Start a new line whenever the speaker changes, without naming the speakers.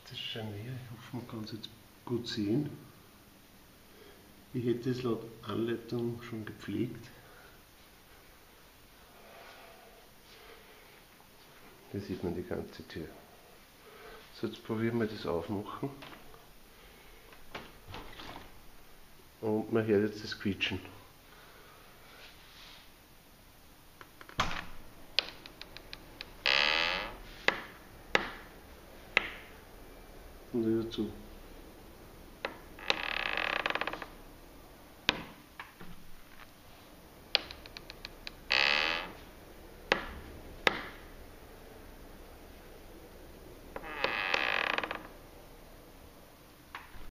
das Scharnier, ich hoffe man kann es jetzt gut sehen. Ich hätte es laut Anleitung schon gepflegt. Hier sieht man die ganze Tür. So, jetzt probieren wir das aufmachen. Und man hört jetzt das Quietschen. Und wieder zu.